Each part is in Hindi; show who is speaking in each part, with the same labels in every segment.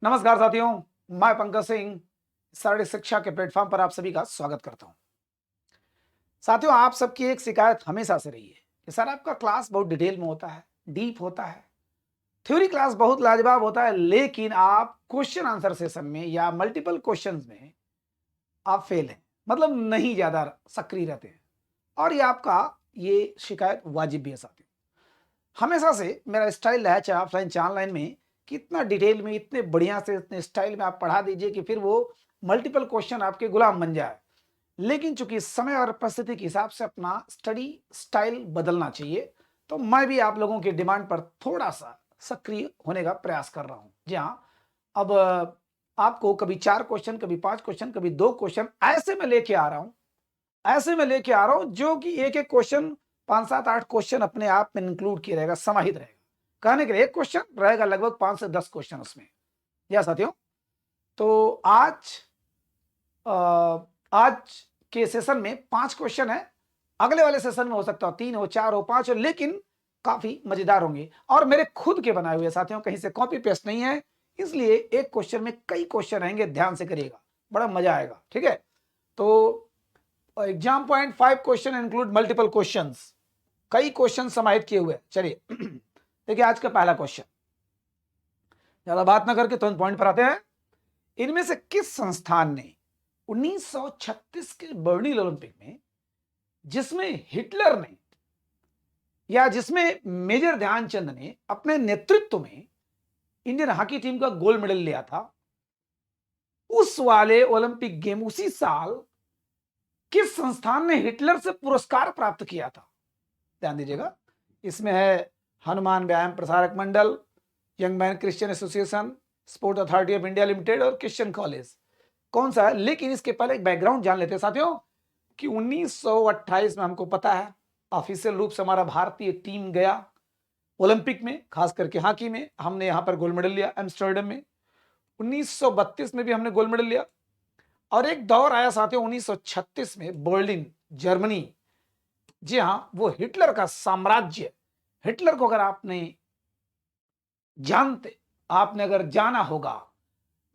Speaker 1: नमस्कार साथियों, मैं पंकज सिंह शारीरिक शिक्षा के प्लेटफॉर्म पर आप सभी का स्वागत करता हूं। साथियों, आप सबकी एक शिकायत हमेशा से रही है कि सर आपका क्लास बहुत डिटेल में होता है, डीप होता है, थ्योरी क्लास बहुत लाजवाब होता है, लेकिन आप क्वेश्चन आंसर सेशन में या मल्टीपल क्वेश्चंस में आप फेल हैं, मतलब नहीं ज्यादा सक्रिय रहते हैं। और ये शिकायत वाजिब भी है साथियों। हमेशा से मेरा स्टाइल रहा है, चाहे ऑफलाइन चाहे ऑनलाइन में, कि इतना डिटेल में, इतने बढ़िया से, इतने स्टाइल में आप पढ़ा दीजिए कि फिर वो मल्टीपल क्वेश्चन आपके गुलाम बन जाए। लेकिन चूंकि समय और परिस्थिति के हिसाब से अपना स्टडी स्टाइल बदलना चाहिए, तो मैं भी आप लोगों की डिमांड पर थोड़ा सा सक्रिय होने का प्रयास कर रहा हूं। जी हाँ, अब आपको कभी 4 क्वेश्चन, कभी 5 क्वेश्चन, कभी 2 क्वेश्चन ऐसे में लेके आ रहा हूं, जो कि एक-एक क्वेश्चन 5, 7, 8 क्वेश्चन अपने आप में इंक्लूड किया रहेगा, समाहित रहेगा। कहने के लिए एक क्वेश्चन रहेगा लगभग 5 से 10 क्वेश्चन उसमें। या साथियों, तो आज के सेशन में 5 क्वेश्चन है। अगले वाले सेशन में हो सकता हो 3 हो, 4 हो, 5 हो, लेकिन काफी मजेदार होंगे और मेरे खुद के बनाए हुए साथियों, कहीं से कॉपी पेस्ट नहीं है। इसलिए एक क्वेश्चन में कई क्वेश्चन रहेंगे, ध्यान से करिएगा, बड़ा मजा आएगा। ठीक है, तो exam point 5 question include multiple questions, कई क्वेश्चन समाहित किए हुए। चलिए देखिए आज का पहला क्वेश्चन, ज्यादा बात ना करके तुरंत पॉइंट पर आते हैं। इनमें से किस संस्थान ने 1936 के बर्लिन ओलंपिक में, जिसमें हिटलर ने या जिसमें मेजर ध्यानचंद ने अपने नेतृत्व में इंडियन हॉकी टीम का गोल्ड मेडल लिया था, उस वाले ओलंपिक गेम उसी साल किस संस्थान ने हिटलर से पुरस्कार प्राप्त किया था? ध्यान दीजिएगा, इसमें है Hanuman Vyayam Prasarak Mandal, young man Christian association, sport authority of India limited और क्रिश्चियन कॉलेज। कौन सा है? लेकिन इसके पहले एक बैकग्राउंड जान लेते हैं साथियों कि 1928 में हमको पता है ऑफिशियल रूप से हमारा भारतीय टीम गया ओलंपिक में, खास करके हॉकी में हमने यहां पर गोल्ड मेडल लिया एम्स्टर्डम में। 1932 में भी हमने गोल्ड मेडल लिया और एक दौर आया साथियों 1936 में बर्लिन जर्मनी। जी हां, वो हिटलर का साम्राज्य। हिटलर को अगर आपने अगर जाना होगा,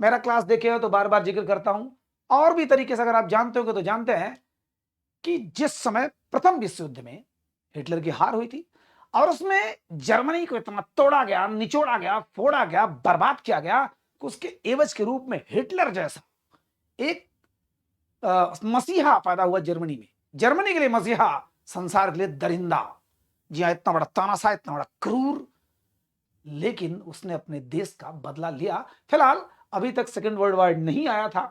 Speaker 1: मेरा क्लास देखे हो तो बार बार जिक्र करता हूं, और भी तरीके से अगर आप जानते होंगे तो जानते हैं कि जिस समय प्रथम विश्व युद्ध में हिटलर की हार हुई थी और उसमें जर्मनी को इतना तोड़ा गया, निचोड़ा गया, फोड़ा गया, बर्बाद किया गया कि उसके एवज के रूप में हिटलर जैसा एक मसीहा पैदा हुआ जर्मनी में। जर्मनी के लिए मसीहा, संसार के लिए दरिंदा। जी हाँ, इतना बड़ा तानाशाह, इतना बड़ा क्रूर, लेकिन उसने अपने देश का बदला लिया। फिलहाल अभी तक सेकेंड वर्ल्ड वॉर नहीं आया था,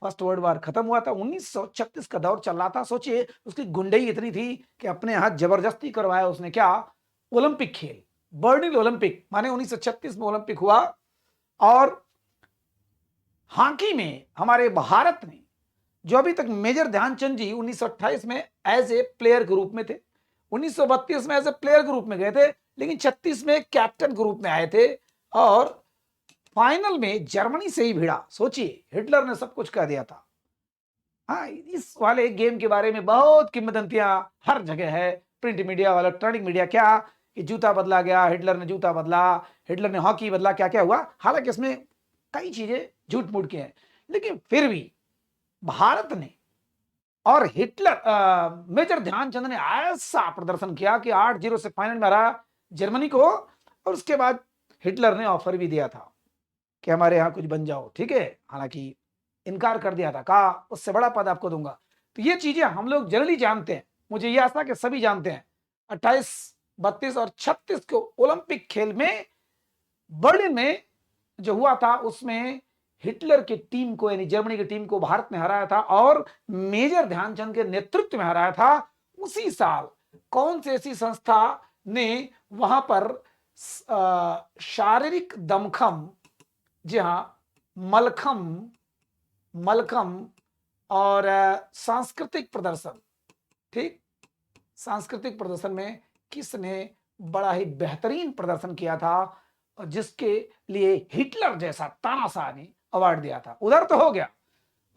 Speaker 1: फर्स्ट वर्ल्ड वॉर खत्म हुआ था, 1936 का दौर चल रहा था। सोचिए उसकी गुंडई इतनी थी कि अपने यहां जबरदस्ती करवाया उसने। क्या? ओलंपिक खेल, बर्लिन ओलंपिक, माने 1936 में ओलंपिक हुआ। और हॉकी में हमारे भारत ने, जो अभी तक मेजर ध्यानचंद जी 1928 में एज ए प्लेयर के रूप में थे, 1932 में एज ए प्लेयर के रूप में गए थे, लेकिन 36 में कैप्टन के रूप में आए थे और फाइनल में जर्मनी से ही भिड़ा। सोचिए, हिटलर ने सब कुछ कह दिया था। हाँ, इस वाले गेम के बारे में बहुत किंवदंतियां हर जगह है, प्रिंट मीडिया, इलेक्ट्रॉनिक मीडिया, क्या कि जूता बदला गया, हिटलर ने जूता बदला, हिटलर ने हॉकी बदला, क्या क्या हुआ। हालांकि इसमें कई चीजें झूठ मूठ की हैं, लेकिन फिर भी भारत ने और मेजर ध्यानचंद ने ऐसा प्रदर्शन किया कि 8-0 से फाइनल में हराया जर्मनी को। और उसके बाद हिटलर ने ऑफर भी दिया था कि हमारे यहां कुछ बन जाओ, ठीक है। हालांकि इनकार कर दिया था, कहा उससे बड़ा पद आपको दूंगा। तो ये चीजें हम लोग जनरली जानते हैं, मुझे ये आशा कि सभी जानते हैं। 28, 32 और 36 को ओलंपिक खेल में बर्लिन में जो हुआ था, उसमें हिटलर की टीम को, यानी जर्मनी की टीम को भारत ने हराया था और मेजर ध्यानचंद के नेतृत्व में हराया था। उसी साल कौन सी ऐसी संस्था ने वहां पर शारीरिक दमखम, जी हां, मलखम मलखम और सांस्कृतिक प्रदर्शन, ठीक, सांस्कृतिक प्रदर्शन में किसने बड़ा ही बेहतरीन प्रदर्शन किया था और जिसके लिए हिटलर जैसा तानाशाह ने अवार्ड दिया था? उधर तो हो गया,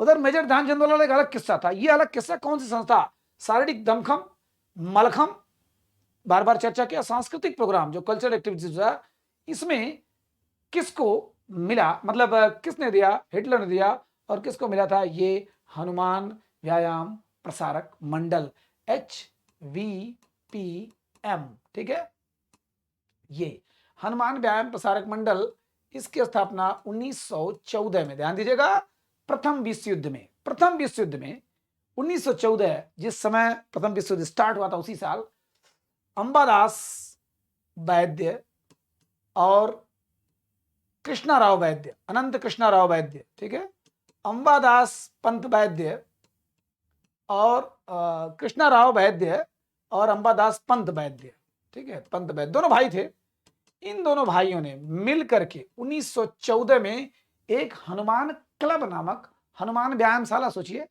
Speaker 1: उधर मेजर ध्यानचंद वाला एक अलग किस्सा था। ये अलग किस्सा, कौन सी संस्था? शारीरिक दमखम, मलखम, बार बार चर्चा किया, सांस्कृतिक प्रोग्राम जो कल्चरल एक्टिविटीज है, इसमें किसको मिला, मतलब किसने दिया? हिटलर ने दिया। और किसको मिला था? ये हनुमान व्यायाम प्रसारक मंडल, HVPM, ठीक है। ये हनुमान व्यायाम प्रसारक मंडल, इसकी स्थापना 1914 में, ध्यान दीजिएगा, प्रथम विश्व युद्ध में, 1914, जिस समय प्रथम विश्व युद्ध स्टार्ट हुआ था उसी साल अंबादास वैद्य और कृष्णाराव वैद्य, अनंत कृष्णाराव वैद्य, ठीक है, अंबादास पंत वैद्य और कृष्णाराव वैद्य और अंबादास पंत वैद्य, ठीक है, पंत वैद्य दोनों भाई थे। इन दोनों भाइयों ने मिल करके 1914 में एक हनुमान क्लब नामक हनुमान व्यायामशाला, सोचिए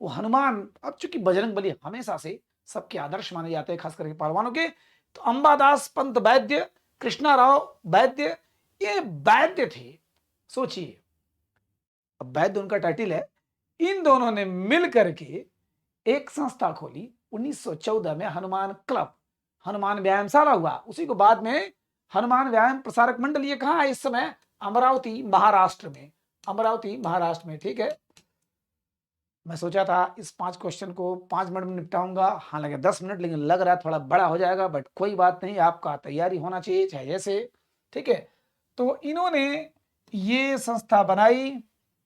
Speaker 1: वो हनुमान, अब चूंकि बजरंगबली हमेशा से सबके आदर्श माने जाते हैं, खास करके पहलवानों के, तो अंबादास पंत वैद्य, कृष्णाराव वैद्य, ये वैद्य थे, सोचिए, अब वैद्य उनका टाइटल है। इन दोनों ने मिल करके एक संस्था खोली 1914 में, हनुमान क्लब, हनुमान व्यायामशाला हुआ, उसी को बाद में हनुमान व्यायाम प्रसारक मंडल। ये कहाँ है इस समय? अमरावती महाराष्ट्र में, अमरावती महाराष्ट्र में, ठीक है। मैं सोचा था इस 5 क्वेश्चन को 5 मिनट में निपटाऊंगा, हाँ लगे 10 मिनट, लेकिन लग रहा है थोड़ा बड़ा हो जाएगा, बट कोई बात नहीं, आपका तैयारी होना चाहिए चाहे जैसे, ठीक है। तो इन्होंने ये संस्था बनाई,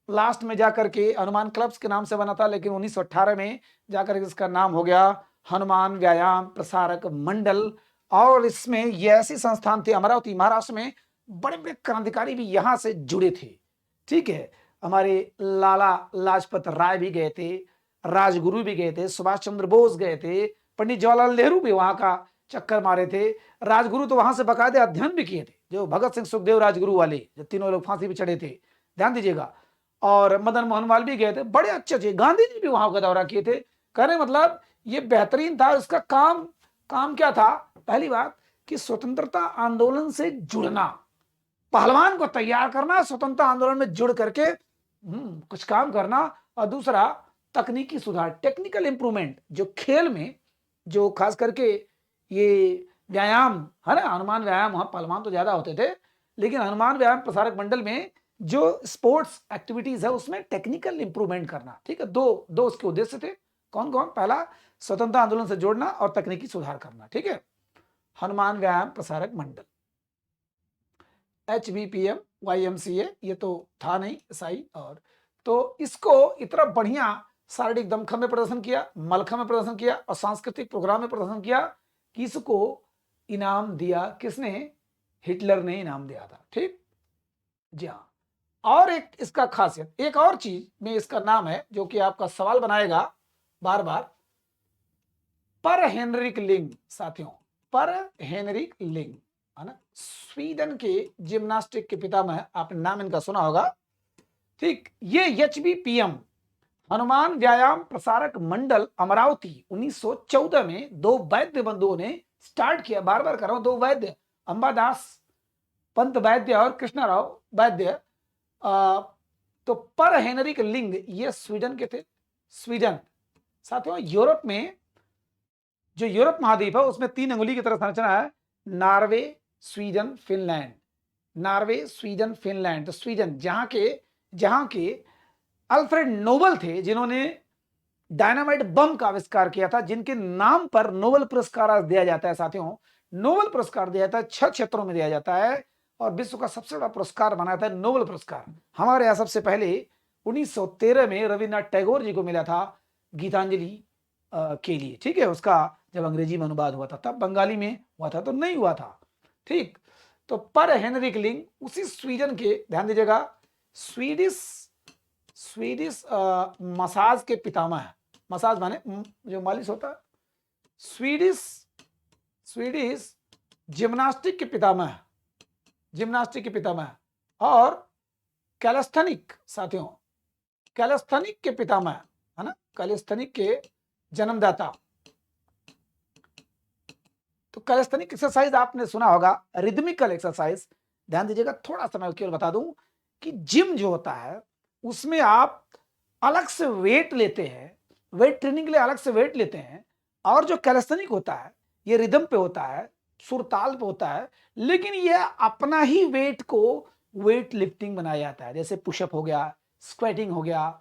Speaker 1: लास्ट में जाकर के हनुमान क्लब्स के नाम से बना था, लेकिन 1918 में जाकर इसका नाम हो गया हनुमान व्यायाम प्रसारक मंडल। और इसमें ये ऐसी संस्थान थी अमरावती महाराष्ट्र में, बड़े बड़े क्रांतिकारी भी यहां से जुड़े थे, ठीक है। हमारे लाला लाजपत राय भी गए थे, राजगुरु भी गए थे, सुभाष चंद्र बोस गए थे, पंडित जवाहरलाल नेहरू भी वहां का चक्कर मारे थे। राजगुरु तो वहां से बकायदे अध्ययन भी किए थे, जो भगत सिंह सुखदेव राजगुरु वाले, जो तीनों लोग फांसी भी चढ़े थे, ध्यान दीजिएगा। और मदन मोहन मालवीय भी गए थे, बड़े अच्छे अच्छे, गांधी जी भी वहां का दौरा किए थे। कहने मतलब ये बेहतरीन था। इसका काम काम क्या था? पहली बात कि स्वतंत्रता आंदोलन से जुड़ना, पहलवान को तैयार करना, स्वतंत्रता आंदोलन में जुड़ करके कुछ काम करना। और दूसरा तकनीकी सुधार, टेक्निकल इंप्रूवमेंट, जो खेल में, जो खास करके ये व्यायाम है ना, हनुमान व्यायाम, वहां पहलवान तो ज्यादा होते थे, लेकिन हनुमान व्यायाम प्रसारक मंडल में जो स्पोर्ट्स एक्टिविटीज है उसमें टेक्निकल इंप्रूवमेंट करना, ठीक है। दो उसके उद्देश्य थे। कौन कौन? पहला स्वतंत्रता आंदोलन से जोड़ना और तकनीकी सुधार करना, ठीक है। हनुमान व्यायाम प्रसारक मंडल, HVPM YMCA, ये तो था नहीं SI। और तो इसको इतना बढ़िया शारीरिक दमखम में प्रदर्शन किया, मलखम में प्रदर्शन किया और सांस्कृतिक प्रोग्राम में प्रदर्शन किया कि इसको इनाम दिया किसने? हिटलर ने इनाम दिया था, ठीक जी हाँ। और एक इसका खासियत, एक और चीज में इसका नाम है जो कि आपका सवाल बनाएगा बार बार, पर हेनरिक लिंग, साथियों, पर हेनरिक लिंग, है ना, स्वीडन के जिम्नास्टिक के पितामह, आपने नाम इनका सुना होगा, ठीक। ये HVPM हनुमान व्यायाम प्रसारक मंडल अमरावती 1914 में दो वैद्य बंधुओं ने स्टार्ट किया, बार बार कर रहा हूं, दो वैद्य, अंबादास पंत वैद्य और कृष्णाराव वैद्य। तो पर हेनरिक लिंग ये स्वीडन के थे। स्वीडन, साथियों, यूरोप में, जो यूरोप महाद्वीप है उसमें 3 अंगुली की तरह संरचना है, Norway, Sweden, Finland, Norway, Sweden, Finland. तो स्वीडन, जहां के अल्फ्रेड नोबल थे, जिन्होंने डायनामाइट बम का आविष्कार किया था, जिनके नाम पर नोबेल पुरस्कार दिया जाता है। साथियों, नोबेल पुरस्कार दिया जाता है 6 क्षेत्रों में दिया जाता है, और विश्व का सबसे बड़ा पुरस्कार माना जाता है नोबेल पुरस्कार। हमारे यहां सबसे पहले 1913 में रविन्द्रनाथ टैगोर जी को मिला था गीतांजलि के लिए, ठीक है। उसका जब अंग्रेजी में अनुवाद हुआ था, तब बंगाली में हुआ था तो नहीं हुआ था, ठीक। तो पर हेनरिक लिंग उसी स्वीडन के, ध्यान दीजिएगा, स्वीडिश मसाज के पितामह है। मसाज माने जो मालिश होता है। स्वीडिश जिम्नास्टिक के पितामह, जिम्नास्टिक के पितामह, और कैलेस्थेनिक, साथियों, कैलेस्थेनिक के पितामह, है ना, कैलेस्थेनिक के जन्मदाता। तो कैलेस्थेनिक एक्सरसाइज आपने सुना होगा, रिदमिकल एक्सरसाइज। ध्यान दीजिएगा, थोड़ा सा मैं केवल बता दूं कि जिम जो होता है उसमें आप अलग से वेट लेते हैं, वेट ट्रेनिंग के लिए अलग से वेट लेते हैं, और जो कैलेस्थेनिक होता है ये रिदम पे होता है, सुरताल पे होता है, लेकिन ये अपना ही वेट को वेट लिफ्टिंग बनाया जाता है, जैसे पुशअप हो गया, स्क्वेटिंग हो गया,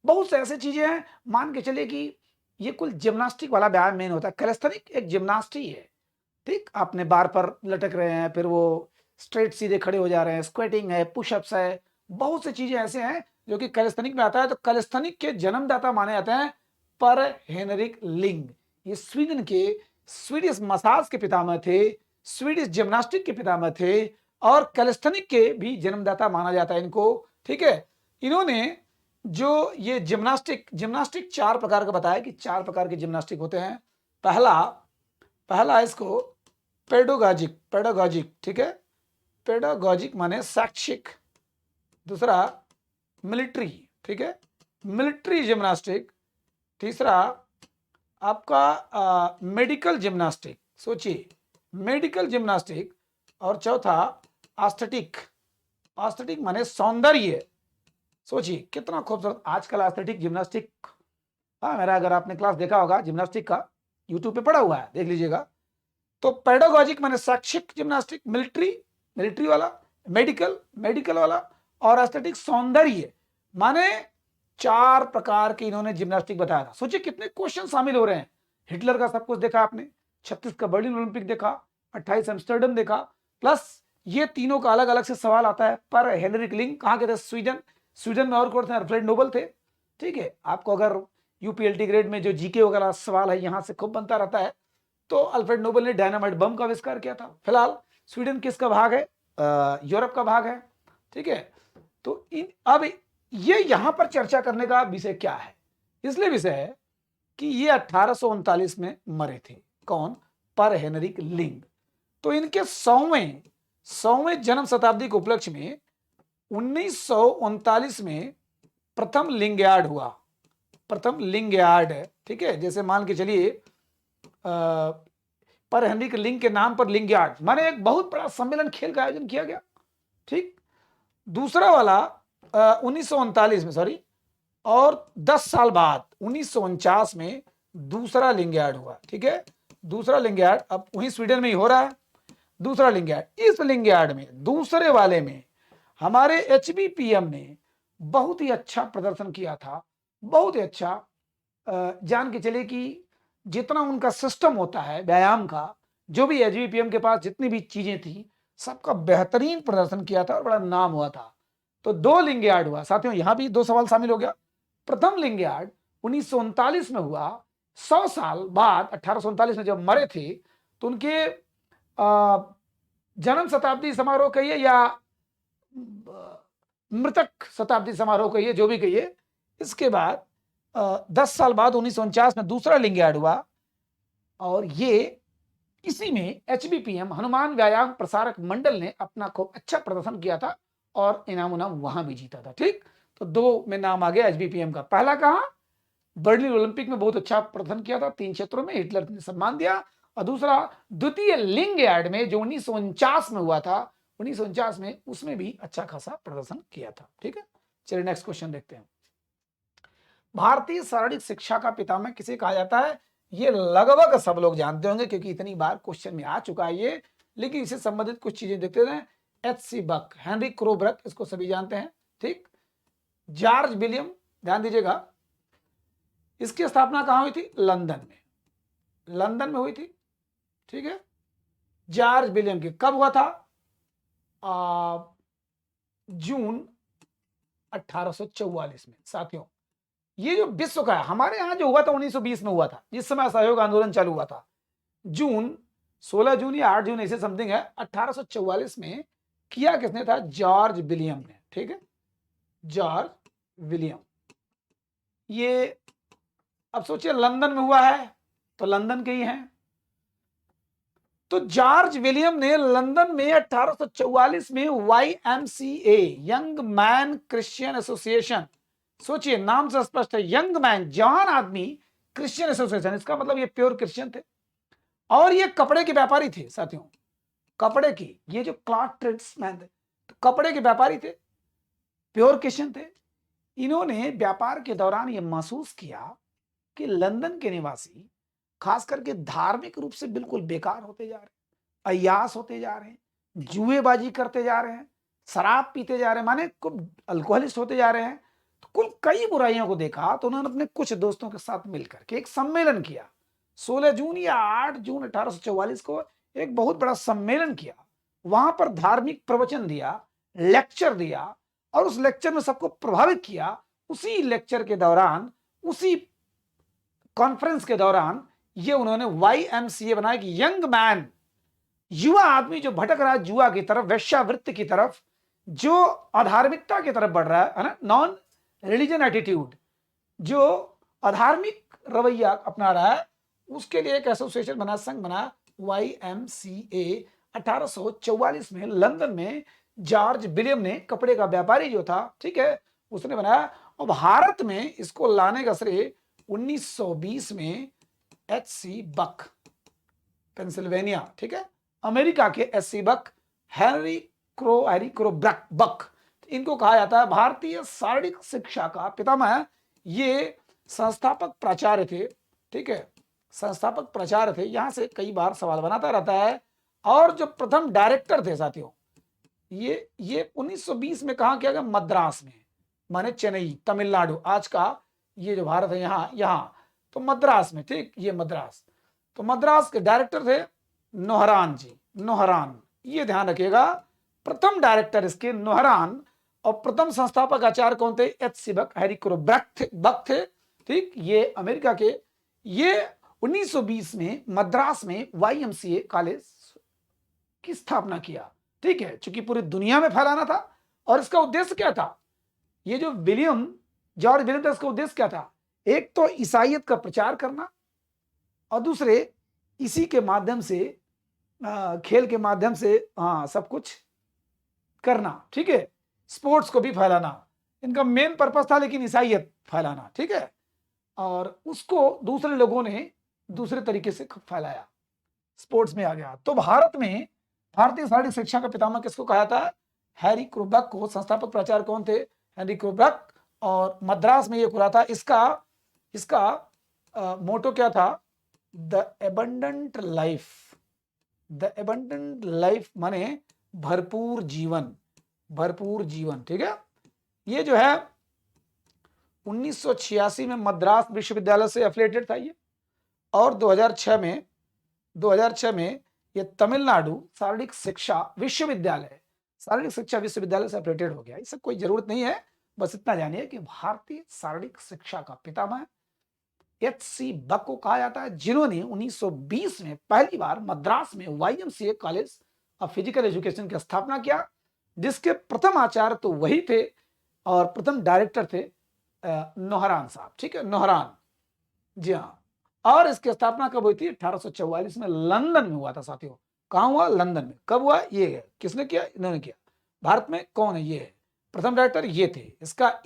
Speaker 1: बहुत से ऐसे चीजें हैं। मान के चलिए कि ये कुल जिम्नास्टिक वाला व्यायाम मेन होता है। कैलिस्थेनिक एक जिम्नास्टिक है, ठीक। आपने बार पर लटक रहे हैं, फिर वो स्ट्रेट सीधे खड़े हो जा रहे हैं, स्क्वेटिंग है, पुशअप्स है, बहुत सी चीजें ऐसे हैं जो कि कैलिस्थेनिक में आता है। तो कैलिस्थेनिक के जन्मदाता माने जाते हैं पर हेनरिक लिंग। ये स्वीडन के स्वीडिश मसाज के पितामह थे, स्वीडिश जिम्नास्टिक के पितामह थे, और कैलिस्थेनिक के भी जन्मदाता माना जाता है इनको, ठीक है। इन्होंने जो ये जिम्नास्टिक जिम्नास्टिक 4 प्रकार का बताया कि 4 प्रकार के जिम्नास्टिक होते हैं। पहला इसको पेडोगॉजिक, ठीक है, पेडोगॉजिक माने शैक्षिक। दूसरा मिलिट्री, ठीक है, मिलिट्री जिम्नास्टिक। तीसरा आपका मेडिकल जिम्नास्टिक, सोचिए मेडिकल जिम्नास्टिक। और चौथा एस्थेटिक, एस्थेटिक माने सौंदर्य। सोचिए कितना खूबसूरत आजकल एस्थेटिक जिम्नास्टिक। हाँ, मेरा अगर आपने क्लास देखा होगा जिम्नास्टिक का, यूट्यूब पे पड़ा हुआ है, देख लीजिएगा। तो पेडागॉजिक माने शैक्षिक जिम्नास्टिक, मिलिट्री वाला, मेडिकल वाला, और एस्थेटिक सौंदर्य माने 4 प्रकार के इन्होंने जिम्नास्टिक बताया था। सोचिए कितने क्वेश्चन शामिल हो रहे हैं। हिटलर का सब कुछ देखा आपने, 36 का बर्लिन ओलंपिक देखा, 28 एम्स्टर्डम देखा, प्लस ये तीनों का अलग अलग से सवाल आता है। पर हेनरिक लिंग कहाँ के थे? स्वीडन में। और कौन थे? अल्फ्रेड नोबल थे, ठीक है। आपको अगर यूपीएलटी ग्रेड में जो जीके वगैरह सवाल है यहां से खूब बनता रहता है। तो अल्फ्रेड नोबल ने डायनामाइट बम का आविष्कार किया था। फिलहाल स्वीडन किसका भाग है? यूरोप का भाग है, ठीक है। तो अब ये यहां पर चर्चा करने का विषय क्या है? इसलिए विषय है कि ये 1839 में मरे थे। कौन? पर हेनरिक लिंग। तो इनके 100वें जन्म शताब्दी के उपलक्ष्य में 1939 में प्रथम लिंगयार्ड हुआ। प्रथम लिंगयार्ड, ठीक है। जैसे मान के चलिए पर हेनरिक लिंग के नाम पर लिंगयार्ड माने एक बहुत बड़ा सम्मेलन, खेल का आयोजन किया गया, ठीक। दूसरा वाला 1939 में, सॉरी, और 10 साल बाद 1949 में दूसरा लिंगयार्ड हुआ, ठीक है। दूसरा लिंगयार्ड अब वहीं स्वीडन में ही हो रहा है। दूसरा लिंगयार्ड, इस लिंगयार्ड में, दूसरे वाले में हमारे एचबीपीएम ने बहुत ही अच्छा प्रदर्शन किया था, बहुत ही अच्छा। जान के चले कि जितना उनका सिस्टम होता है व्यायाम का, जो भी एचबीपीएम के पास जितनी भी चीजें थी, सबका बेहतरीन प्रदर्शन किया था और बड़ा नाम हुआ था। तो 2 लिंगयार्ड हुआ साथियों, यहां भी 2 सवाल शामिल हो गया। प्रथम लिंगयार्ड 1939 में हुआ। 100 साल बाद 1839 में जब मरे थे, तो उनके जन्म शताब्दी समारोह कहिए या मृतक शताब्दी समारोह कहिए, जो भी कहिए, इसके बाद 10 साल बाद 1949 में दूसरा लिंगयार्ड हुआ। और ये इसी में एचबीपीएम हनुमान व्यायाम प्रसारक मंडल ने अपना खूब अच्छा प्रदर्शन किया था और इनाम वहां भी जीता था, ठीक। तो 2 में नाम आ गया एचबीपीएम का। पहला कहा? बर्लिन ओलंपिक में बहुत अच्छा प्रदर्शन किया था, 3 क्षेत्रों में हिटलर ने सम्मान दिया। और दूसरा द्वितीय लिंगयार्ड में जो 1949 में हुआ था, 1949 में, उसमें भी अच्छा खासा प्रदर्शन किया था, ठीक है। चलिए नेक्स्ट क्वेश्चन देखते हैं। भारतीय शारीरिक शिक्षा का पितामह किसे कहा जाता है? ये लगभग सब लोग जानते होंगे क्योंकि इतनी बार क्वेश्चन में आ चुका है ये, लेकिन इससे संबंधित कुछ चीजें देखते हैं। एच.सी. बक, हेनरी क्रोब्रक, इसको सभी जानते हैं, ठीक। जॉर्ज विलियम, ध्यान दीजिएगा, इसकी स्थापना कहां हुई थी? लंदन में, लंदन में हुई थी, ठीक है। जॉर्ज विलियम की कब हुआ था? जून 1844 में। साथियों, ये जो विश्व का है, हमारे यहां जो हुआ था 1920 में हुआ था, जिस समय असहयोग आंदोलन चालू हुआ था। जून, 16 जून या 8 जून ऐसे समथिंग है, 1844 में किया किसने था? जॉर्ज विलियम ने, ठीक है, जॉर्ज विलियम। ये अब सोचिए लंदन में हुआ है, तो लंदन के ही हैं। तो जॉर्ज विलियम ने लंदन में 1844 में YMCA, young man Christian association, सोचिए नाम से स्पष्ट है, यंग मैन, जवान आदमी क्रिश्चियन एसोसिएशन, इसका मतलब ये प्योर क्रिश्चियन थे। और ये कपड़े के व्यापारी थे साथियों, कपड़े की, ये जो क्लॉथ ट्रेड्समैन थे, तो कपड़े के व्यापारी थे, प्योर क्रिश्चियन थे। इन्होंने व्यापार के दौरान ये महसूस किया कि लंदन के निवासी खास करके धार्मिक रूप से बिल्कुल बेकार होते जा रहे हैं, अय्यास होते जा रहे हैं, जुएबाजी करते जा रहे हैं, शराब पीते जा रहे हैं, माने खूब अल्कोहलिस्ट होते जा रहे हैं। तो कुल कई बुराइयों को देखा तो उन्होंने अपने कुछ दोस्तों के साथ मिलकर के एक सम्मेलन किया। 16 जून या 8 जून 1844 को एक बहुत बड़ा सम्मेलन किया। वहां पर धार्मिक प्रवचन दिया, लेक्चर दिया, और उस लेक्चर में सबको प्रभावित किया। उसी लेक्चर के दौरान, उसी कॉन्फ्रेंस के दौरान ये उन्होंने YMCA बनाया कि यंग मैन, युवा आदमी जो भटक रहा है जुआ की तरफ, वेश्यावृत्ति की तरफ, जो अधार्मिकता की तरफ बढ़ रहा है ना, नॉन रिलीजन एटीट्यूड, जो अधार्मिक रवैया अपना रहा है, उसके लिए एक एसोसिएशन बना, संघ बना, YMCA। 1844 में लंदन में जॉर्ज विलियम ने, कपड़े का व्यापारी जो था, ठीक है, उसने बनाया। और भारत में इसको लाने का श्रेय 1920 में HC बक, पेंसिल्वेनिया, ठीक है, अमेरिका के HC बक, हैरी क्रो बक, इनको कहा जाता है भारतीय शारीरिक शिक्षा का पितामह। ये संस्थापक प्राचार्य थे, ठीक है, संस्थापक प्राचार्य थे। यहां से कई बार सवाल बनाता रहता है। और जो प्रथम डायरेक्टर थे साथियों, ये 1920 में कहा किया गया, मद्रास में, माने चेन्नई, तमिलनाडु, आज का ये जो भारत है यहां तो मद्रास में, ठीक, ये मद्रास। तो मद्रास के डायरेक्टर थे नोहरान जी, नोहरान, ये ध्यान रखिएगा, प्रथम डायरेक्टर इसके नोहरान। और प्रथम संस्थापक आचार्य कौन थे? HC बक, हैरी क्रो बक थे, ठीक, ये अमेरिका के। ये 1920 में मद्रास में YMCA कॉलेज की स्थापना किया, ठीक है, चूंकि पूरी दुनिया में फैलाना था। और इसका उद्देश्य क्या था? ये जो जॉर्ज विलियम था, इसका उद्देश्य क्या था? एक तो ईसाइयत का प्रचार करना, और दूसरे इसी के माध्यम से, खेल के माध्यम से, सब कुछ करना, ठीक है, स्पोर्ट्स को भी फैलाना, इनका मेन पर्पस था, लेकिन ईसाइयत फैलाना, ठीक है। और उसको दूसरे लोगों ने दूसरे तरीके से फैलाया, स्पोर्ट्स में आ गया। तो भारत में भारतीय शारीरिक शिक्षा का पितामह किसको कहा था? हैरी क्रोबक को। संस्थापक प्राचार्य कौन थे? हैरी क्रोबक। और मद्रास में ये खुला था। इसका मोटो क्या था? The abundant life. The abundant life माने भरपूर जीवन, भरपूर जीवन, ठीक है। ये जो है 1986 में मद्रास विश्वविद्यालय से एफिलिएटेड था ये। और 2006 में ये तमिलनाडु शारीरिक शिक्षा विश्वविद्यालय, शारीरिक शिक्षा विश्वविद्यालय से एफिलिएटेड हो गया। इससे कोई जरूरत नहीं है, बस इतना जानिए कि भारतीय शारीरिक शिक्षा का पितामह HC बक को कहा जाता है, जिन्होंने 1920 में पहली बार मद्रास में YMCA college of physical education की स्थापना किया, जिसके प्रथम आचार्य तो वही थे और प्रथम डायरेक्टर थे नोहरान साहब, ठीक है, नोहरान, जी हाँ। और इसकी स्थापना कब हुई थी? 1844 में लंदन में हुआ था साथियों। कहां हुआ? लंदन में। कब हुआ? ये है। किसने किया? इन्होंने किया। भारत में कौन है? ये है प्रथम डायरेक्टर, ये थे।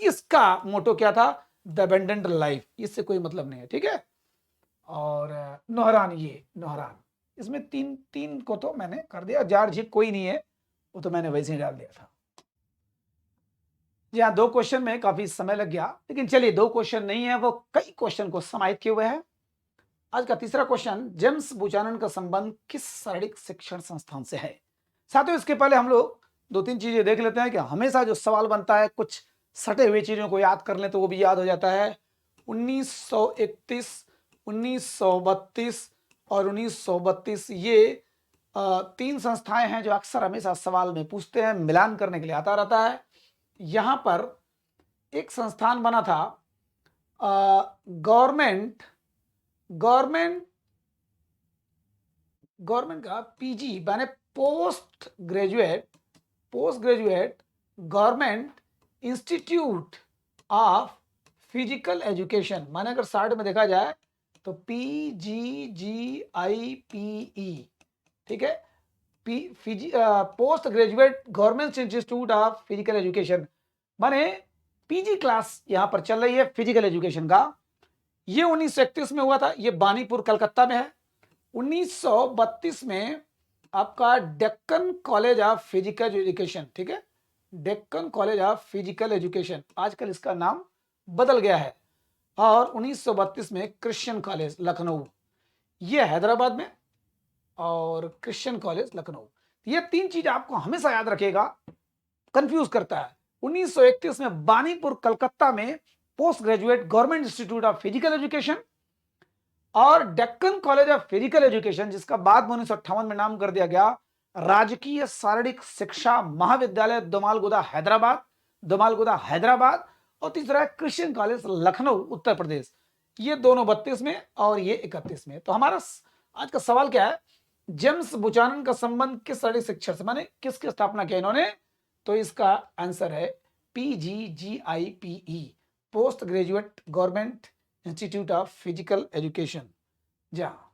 Speaker 1: इसका मोटो क्या था? The abundant life. इससे कोई मतलब नहीं है, ठीक है। और नोहरान, ये नोहरान, इसमें तीन को तो मैंने कर दिया। जॉर्ज हिक कोई नहीं है, वो तो मैंने वैसे ही डाल दिया था। जी हाँ, 2 क्वेश्चन में काफी समय लग गया, लेकिन चलिए 2 क्वेश्चन नहीं है, वो कई क्वेश्चन को समाहित किए हुए हैं। आज का तीसरा क्वेश्चन, जेम्स बुचानन का संबंध किस शारीरिक शिक्षण संस्थान से है? साथियों, इसके पहले हम लोग 2-3 चीजें देख लेते हैं कि हमेशा जो सवाल बनता है, कुछ सटे हुए चीजों को याद कर लें तो वो भी याद हो जाता है। 1931, 1932 और 1932, ये 3 संस्थाएं हैं जो अक्सर हमेशा सवाल में पूछते हैं, मिलान करने के लिए आता रहता है। यहां पर एक संस्थान बना था, गवर्नमेंट का PG माने post graduate government institute of physical education, माने अगर साइड में देखा जाए तो PGGIPE, ठीक है, post graduate government institute of physical education, माने PG क्लास यहां पर चल रही है फिजिकल एजुकेशन का। ये 1931 में हुआ था। ये बानीपुर कलकत्ता में है। 1932 में आपका Deccan college of physical education, ठीक है, Deccan college of physical education, आजकल इसका नाम बदल गया है। और 1932 में क्रिश्चियन कॉलेज लखनऊ, ये हैदराबाद में, और क्रिश्चियन कॉलेज लखनऊ। ये 3 चीज आपको हमेशा याद रखेगा कंफ्यूज करता है। 1931 में बानीपुर कलकत्ता में post graduate government institute of physical education और Deccan college of physical education, जिसका बाद में 1958 में नाम कर दिया गया राजकीय शारीरिक शिक्षा महाविद्यालय दोमालगुदा हैदराबाद, और तीसरा है क्रिश्चियन कॉलेज लखनऊ उत्तर प्रदेश। ये दोनों 32 में और ये 31 में। तो हमारा आज का सवाल क्या है, जेम्स बुचानन का संबंध किस शारीरिक शिक्षा से, माने किसकी स्थापना किया इन्होंने? तो इसका आंसर है PGGIPE, post graduate government institute of physical education. जहाँ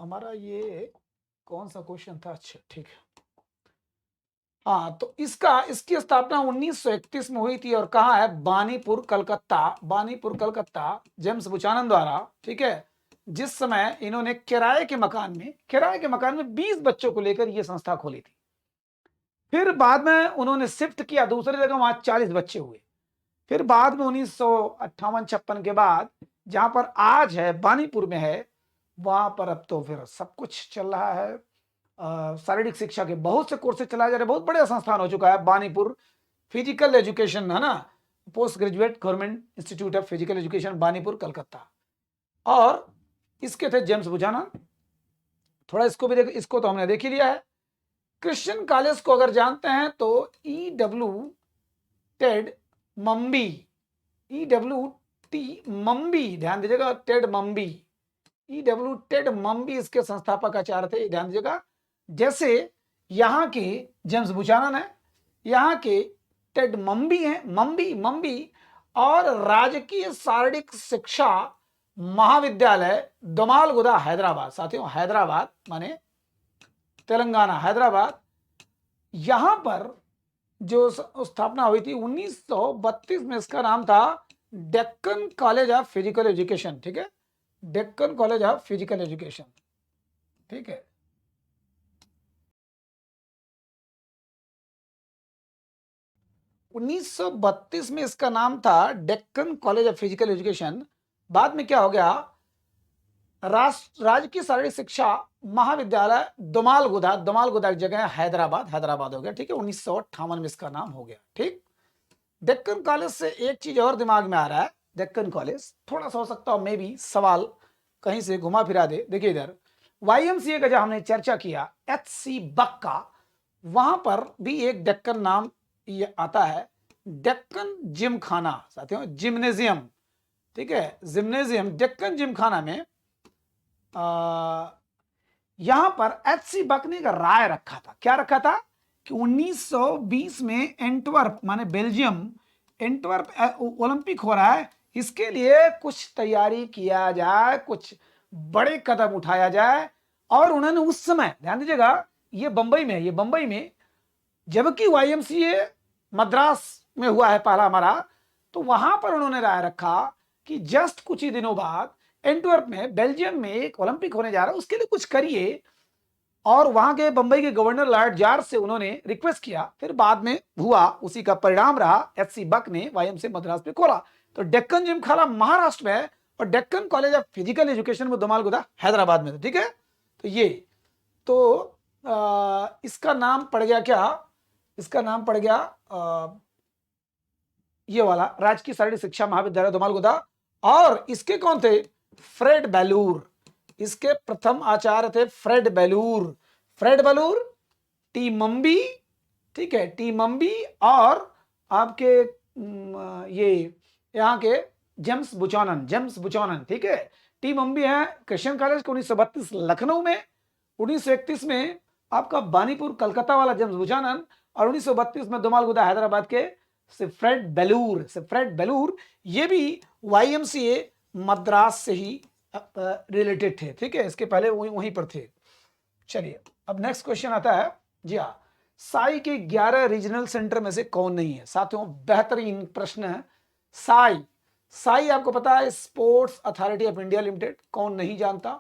Speaker 1: हमारा ये कौन सा क्वेश्चन था? अच्छा ठीक है, हाँ, तो इसकी स्थापना 1931 में हुई थी और कहाँ है? बानीपुर कलकत्ता, जेम्स बुचानन द्वारा। ठीक है, जिस समय इन्होंने किराए के मकान में 20 बच्चों को लेकर यह संस्था खोली थी। फिर बाद में उन्होंने शिफ्ट किया दूसरी जगह, वहां 40 बच्चे हुए। फिर बाद में 1958-56 के बाद जहां पर आज है बानीपुर में है, वहां पर अब तो फिर सब कुछ चल रहा है। शारीरिक शिक्षा के बहुत से कोर्सेज चलाए जा रहे हैं, बहुत बड़ा संस्थान हो चुका है बानीपुर फिजिकल एजुकेशन, है ना, post graduate government institute of physical education Banipur Calcutta. और इसके थे जेम्स बुचानन। थोड़ा इसको भी इसको तो हमने देख ही लिया है। क्रिश्चियन कॉलेज को अगर जानते हैं तो EW टेड मम्बी, ध्यान दीजिएगा, टेड मम्बी इसके संस्थापक आचार्य थे, ध्यान दीजिएगा। जैसे यहां के जेम्स बुचानन है, यहां के टेड मम्बी हैं, मम्बी और राजकीय शारीरिक शिक्षा महाविद्यालय दोमालगुदा हैदराबाद। साथियों, हैदराबाद माने तेलंगाना, हैदराबाद, यहां पर जो स्थापना हुई थी 1932 में, इसका नाम था Deccan college of physical education. ठीक है, Deccan college of physical education. ठीक है, उन्नीस में इसका नाम था Deccan college of physical education. बाद में क्या हो गया? राजकीय शारीरिक शिक्षा महाविद्यालय दोमालगुदा एक जगह हैदराबाद हो गया। ठीक है, 1958 में इसका नाम हो गया। ठीक, डेक्कन कॉलेज से एक चीज और दिमाग में आ रहा है, डेक्कन कॉलेज थोड़ा सा हो सकता है मे भी सवाल कहीं से घुमा फिरा दे। देखिए इधर YMCA का जब हमने चर्चा किया HC बक का, वहां पर भी एक डेक्कन नाम ये आता है, डेक्कन जिम खाना। साथियों, जिम्नेजियम, ठीक है, जिम्नेजियम, डेक्कन जिम खाना में यहां पर HC बक ने एक राय रखा था। क्या रखा था? कि 1920 में एंटवर्प माने बेल्जियम, एंटवर्प ओलंपिक हो रहा है, इसके लिए कुछ तैयारी किया जाए, कुछ बड़े कदम उठाया जाए। और उन्होंने उस समय, ध्यान दीजिएगा, ये बंबई में है, ये बंबई में, जबकि YMCA मद्रास में हुआ है पहला हमारा, तो वहां पर उन्होंने राय रखा कि जस्ट कुछ ही दिनों बाद एंटवर्प में, बेल्जियम में एक ओलंपिक होने जा रहा है, उसके लिए कुछ करिए। और वहां के बंबई के गवर्नर लॉर्ड जॉर्ज से उन्होंने रिक्वेस्ट किया। फिर बाद में हुआ, उसी का परिणाम रहा, HC बक ने YMCA मद्रास में खोला। तो डेक्कन जिम खाना महाराष्ट्र में है और Deccan college of physical education में दोमालगुदा हैदराबाद में था। ठीक है, तो ये तो इसका नाम पड़ गया क्या? इसका नाम पड़ गया ये वाला राजकीय शारीरिक शिक्षा महाविद्यालय दोमालगुदा। और इसके कौन थे? फ्रेड बेलूर, इसके प्रथम आचार्य थे फ्रेड बेलूर, टी मम्बी, ठीक है, टी मम्बी, और आपके ये यहाँ के जेम्स बुचानन, ठीक है। टी मम्बी है क्रिश्चियन कॉलेज को 1932 लखनऊ में, 1931 में आपका बानीपुर कलकत्ता वाला जेम्स बुचानन, और 1932 में दोमालगुदा हैदराबाद के फ्रेड बेलूर, ये भी YMCA मद्रास से ही रिलेटेड थे। ठीक है, इसके पहले वहीं पर थे। चलिए, अब नेक्स्ट क्वेश्चन आता है। जी हाँ, साई के 11 रीजनल सेंटर में से कौन नहीं है? साथियों, बेहतरीन प्रश्न है। साई आपको पता है, sports authority of India limited, कौन नहीं जानता?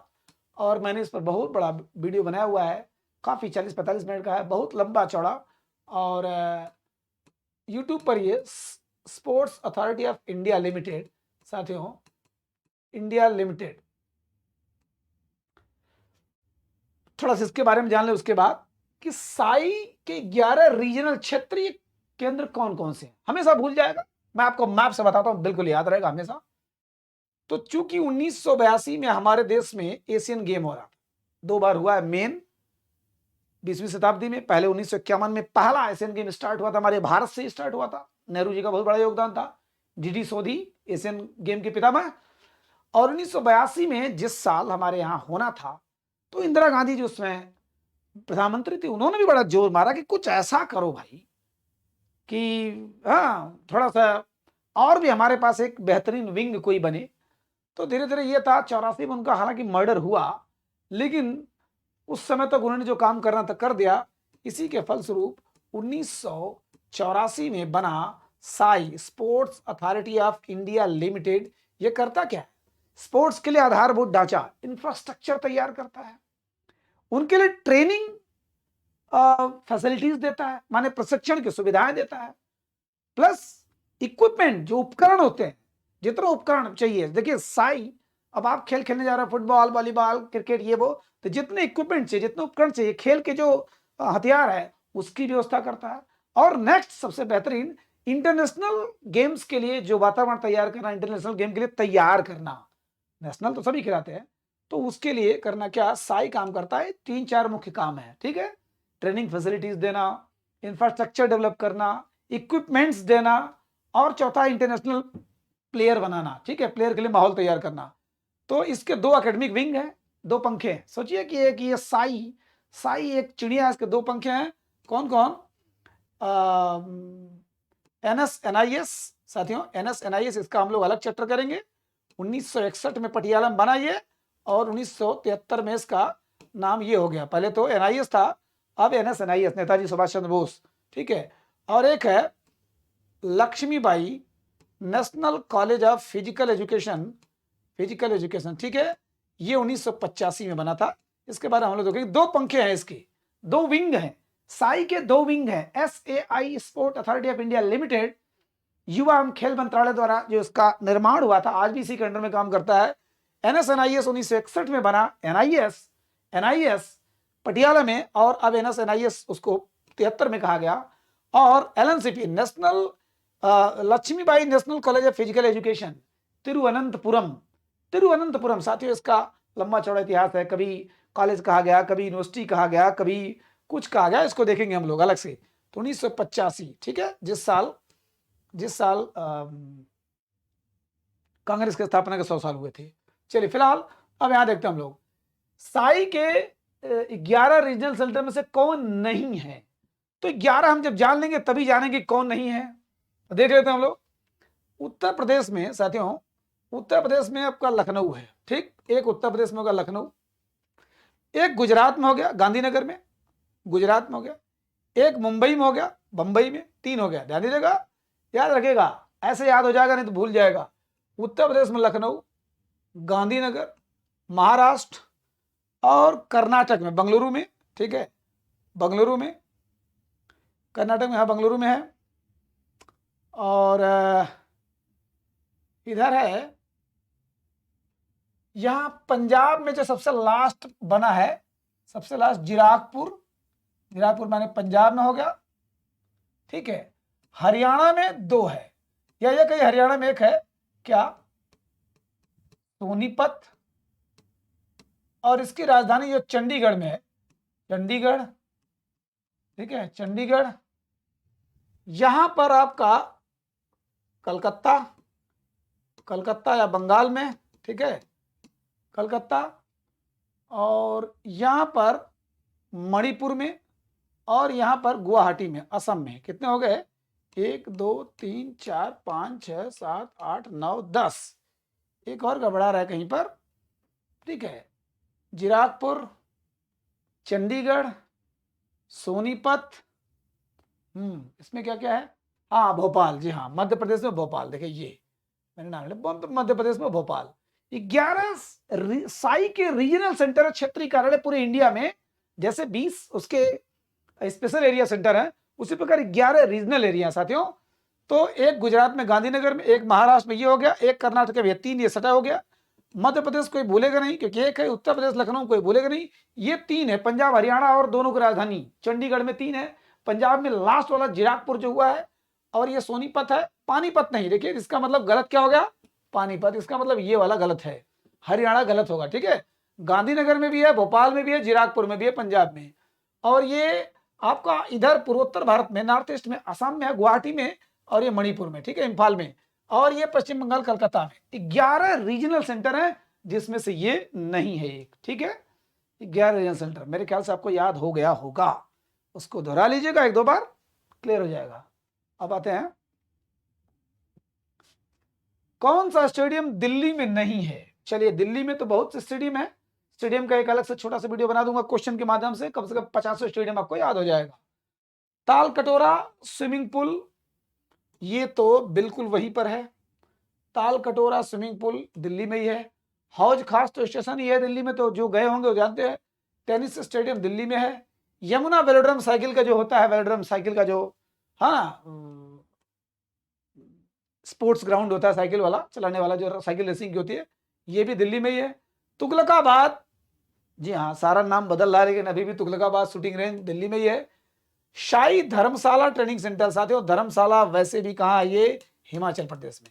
Speaker 1: और मैंने इस पर बहुत बड़ा वीडियो बनाया हुआ है, काफी 40-45 मिनट का है, बहुत लंबा चौड़ा। और यूट्यूब पर ये sports authority of India limited, साथियों, इंडिया लिमिटेड, थोड़ा सा इसके बारे में जान ले उसके बाद कि साई कि 11 रीजनल क्षेत्रीय केंद्र कौन कौन से हैं, हमेशा भूल जाएगा। मैं आपको मैप से बताता हूं, बिल्कुल याद रहेगा हमेशा। तो चूंकि 1982 में हमारे देश में एशियन गेम हो रहा था, 2 बार हुआ है मेन 20वीं शताब्दी में। पहले 1951 में पहला एशियन गेम स्टार्ट हुआ था, हमारे भारत से स्टार्ट हुआ था। नेहरू जी का बहुत बड़ा योगदान था, डीडी सोधी एशियन गेम के पितामह। और 1982 में जिस साल हमारे यहां होना था, तो इंदिरा गांधी जी उसमें प्रधानमंत्री थी, उन्होंने भी बड़ा जोर मारा कि कुछ ऐसा करो भाई कि हाँ थोड़ा सा और भी हमारे पास एक बेहतरीन विंग कोई बने। तो धीरे धीरे ये था 84 में उनका हालांकि मर्डर हुआ, लेकिन उस समय तक उन्होंने जो काम करना था कर दिया। इसी के फलस्वरूप 1984 में बना Sai sports authority of India limited. ये करता क्या है, स्पोर्ट्स के लिए आधारभूत ढांचा इंफ्रास्ट्रक्चर तैयार करता है, उनके लिए ट्रेनिंग फैसिलिटीज देता है, माने प्रशिक्षण की सुविधाएं देता है, प्लस इक्विपमेंट जो उपकरण होते हैं, जितना उपकरण चाहिए। देखिए साई, अब आप खेल खेलने जा रहे हैं, फुटबॉल, वॉलीबॉल, क्रिकेट, ये वो, तो जितने इक्विपमेंट चाहिए, जितने उपकरण चाहिए, खेल के जो हथियार है उसकी व्यवस्था करता है। और नेक्स्ट सबसे बेहतरीन, इंटरनेशनल गेम्स के लिए जो वातावरण तैयार करना, इंटरनेशनल गेम के लिए तैयार करना, नेशनल तो सभी खिलाते हैं, तो उसके लिए करना क्या, साई काम करता है। 3-4 मुख्य काम है, ठीक है। ट्रेनिंग फैसिलिटीज देना, इंफ्रास्ट्रक्चर डेवलप करना, इक्विपमेंट्स देना, और चौथा इंटरनेशनल प्लेयर बनाना, ठीक है, प्लेयर के लिए माहौल तैयार करना। तो इसके 2 एकेडमिक विंग हैं, 2 पंखे हैं। सोचिए कि एक ये साई एक चिड़िया है, इसके 2 पंखे हैं। कौन कौन, NSNIS साथियों, NSNIS, इसका हम लोग अलग चैप्टर करेंगे। 1961 में पटियाला में बना ये, और 1973 में इसका नाम ये हो गया। पहले तो NIS था, अब NSNIS, नेताजी सुभाष चंद्र बोस, ठीक है। और एक है Laxmibai national college of physical education, ठीक है, ये 1985 में बना था। इसके बारे में हम लोग देखेंगे। 2 पंखे हैं इसके, 2 विंग हैं, साई के 2 विंग हैं। SAI sport authority of India limited, युवा एवं खेल मंत्रालय द्वारा जो इसका निर्माण हुआ था, आज भी इसी के अंडर में काम करता है। NSNIS 1961 में बना, NIS पटियाला में, और अब NSNIS उसको 73 में कहा गया। और LNCP national Laxmibai national college of physical education, Thiruvananthapuram साथियों, इसका लंबा चौड़ा इतिहास है। कभी कॉलेज कहा गया, कभी यूनिवर्सिटी कहा गया, कभी कुछ कहा गया, इसको देखेंगे हम लोग अलग से। तो 1985, ठीक है, जिस साल कांग्रेस की स्थापना के 100 साल हुए थे। चलिए फिलहाल अब यहां देखते हैं हम लोग, साई के 11 रीजनल सेंटर में से कौन नहीं है। तो 11 हम जब जान लेंगे तभी जानेंगे कौन नहीं है। तो देख लेते हैं हम लोग। उत्तर प्रदेश में साथियों, उत्तर प्रदेश में आपका लखनऊ है, ठीक, एक उत्तर प्रदेश में होगा लखनऊ, एक गुजरात में हो गया गांधीनगर में, गुजरात में हो गया, एक मुंबई में हो गया, बंबई में, 3 हो गया। ध्यान दीजिएगा, याद रखिएगा, ऐसे याद हो जाएगा नहीं तो भूल जाएगा। उत्तर प्रदेश में लखनऊ, गांधीनगर, महाराष्ट्र, और कर्नाटक में बंगलुरु में, ठीक है, बंगलुरु में, कर्नाटक में, हाँ बंगलुरु में है। और इधर है, यहां पंजाब में जो सबसे लास्ट बना है, सबसे लास्ट जीराकपुर माने पंजाब में हो गया, ठीक है। हरियाणा में 2 है, या ये कहीं हरियाणा में एक है क्या, सोनीपत, और इसकी राजधानी जो चंडीगढ़ में है, चंडीगढ़, ठीक है, चंडीगढ़। यहां पर आपका कलकत्ता या बंगाल में, ठीक है, कलकत्ता, और यहां पर मणिपुर में, और यहां पर गुवाहाटी में, असम में। कितने हो गए, 1 2 3 4 5 6 7 8 9 10, एक और गड़बड़ा रहा है कहीं पर, ठीक है। जीराकपुर, चंडीगढ़, सोनीपत, इसमें क्या क्या है, हाँ भोपाल, जी हाँ, मध्य प्रदेश में भोपाल। देखिए ये मैंने नाम लिया, मध्य प्रदेश में भोपाल। 11 साई के रीजनल सेंटर, क्षेत्रीय कार्यालय पूरे इंडिया में, जैसे 20 उसके स्पेशल एरिया सेंटर है, उसी प्रकार 11 रीजनल एरिया साथियों। तो एक गुजरात में गांधीनगर में, एक महाराष्ट्र में, ये हो गया, एक कर्नाटक में, 3 ये सटा हो गया। मध्य प्रदेश कोई भूलेगा नहीं क्योंकि एक है, उत्तर प्रदेश लखनऊ कोई भूलेगा नहीं, ये 3 है, पंजाब हरियाणा और दोनों की राजधानी चंडीगढ़ में 3 है। पंजाब में लास्ट वाला जीराकपुर जो हुआ है, और ये सोनीपत है, पानीपत नहीं। देखिए इसका मतलब गलत क्या हो गया, पानीपत, इसका मतलब ये वाला गलत है, हरियाणा गलत होगा, ठीक है। गांधीनगर में भी है, भोपाल में भी है, जीराकपुर में भी है पंजाब में। और ये आपका इधर पूर्वोत्तर भारत में, नॉर्थ ईस्ट में, असम में है, गुवाहाटी में, और ये मणिपुर में, ठीक है, इम्फाल में, और ये पश्चिम बंगाल कलकत्ता में। 11 रीजनल सेंटर है जिसमें से ये नहीं है एक, ठीक है। 11 रीजनल सेंटर मेरे ख्याल से आपको याद हो गया होगा, उसको दोहरा लीजिएगा, एक दो बार क्लियर हो जाएगा। अब आते हैं, कौन सा स्टेडियम दिल्ली में नहीं है। चलिए दिल्ली में तो बहुत से स्टेडियम है, स्टेडियम का एक अलग से छोटा सा वीडियो बना दूंगा क्वेश्चन के माध्यम से, कम 50 स्टेडियम आपको याद हो जाएगा। ताल कटोरा स्विमिंग पूल, ये तो बिल्कुल वहीं पर है, ताल कटोरा स्विमिंग पूल दिल्ली में ही है। हौज खास तो स्टेशन ही है दिल्ली में, तो जो गए होंगे वो जानते हैं। टेनिस स्टेडियम दिल्ली में है। यमुना वेलोड्रम साइकिल का जो होता है, वेलोड्रम साइकिल का जो, हाँ, स्पोर्ट्स ग्राउंड होता है साइकिल वाला, चलाने वाला जो साइकिल रेसिंग की होती है, ये भी दिल्ली में ही है। तुगलकाबाद, जी हाँ, सारा नाम बदल रहा है लेकिन अभी भी तुगलकाबाद शूटिंग रेंज दिल्ली में ही है। शाही धर्मशाला ट्रेनिंग सेंटर, साथियों धर्मशाला वैसे भी कहाँ है, ये हिमाचल प्रदेश में।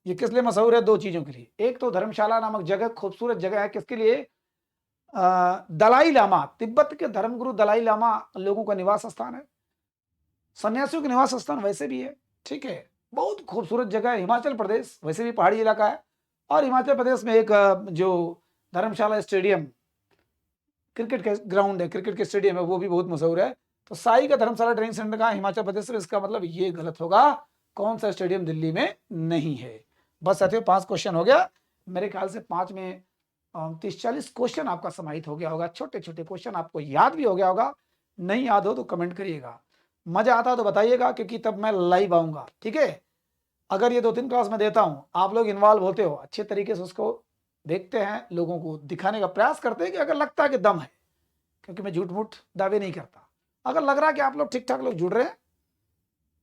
Speaker 1: ये किस लिए मशहूर है, दो चीजों के लिए। एक तो धर्मशाला नामक जगह खूबसूरत जगह है, किसके लिए, दलाई लामा, तिब्बत के धर्मगुरु दलाई लामा लोगों का निवास स्थान है, सन्यासियों का निवास स्थान वैसे भी है, ठीक है। बहुत खूबसूरत जगह है, हिमाचल प्रदेश वैसे भी पहाड़ी इलाका है। और हिमाचल प्रदेश में एक जो धर्मशाला स्टेडियम, क्रिकेट का ग्राउंड है, क्रिकेट के स्टेडियम है, वो भी बहुत मशहूर है। तो साई का धर्मशाला ट्रेनिंग सेंटर का हिमाचल प्रदेश में, इसका मतलब ये गलत होगा, कौन सा स्टेडियम दिल्ली में नहीं है। बस साथियों 5 क्वेश्चन हो गया, मेरे ख्याल से 5 में 30-40 क्वेश्चन आपका समाहित हो गया होगा। छोटे छोटे क्वेश्चन आपको याद भी हो गया होगा, नहीं याद हो तो कमेंट करिएगा, मजा आता तो बताइएगा, क्योंकि तब मैं लाइव आऊंगा, ठीक है। अगर ये 2-3 क्लास में देता हूं, आप लोग इन्वॉल्व होते हो, अच्छे तरीके से उसको देखते हैं, लोगों को दिखाने का प्रयास करते हैं कि अगर लगता है कि दम है, क्योंकि मैं झूठ मूठ दावे नहीं करता, अगर लग रहा है कि आप लोग ठीक ठाक लोग जुड़ रहे हैं,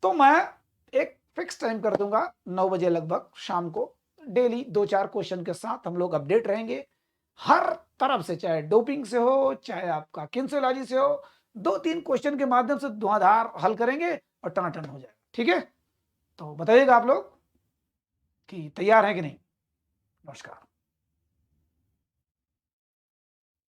Speaker 1: तो मैं एक फिक्स टाइम कर दूंगा, 9 बजे लगभग शाम को, डेली 2-4 क्वेश्चन के साथ हम लोग अपडेट रहेंगे हर तरफ से, चाहे डोपिंग से हो, चाहे आपका किंसोलॉजी से हो। 2-3 क्वेश्चन के माध्यम से धुआंधार हल करेंगे और टनाटन हो जाएगा, ठीक है। तो बताइएगा आप लोग कि तैयार हैं कि नहीं। नमस्कार।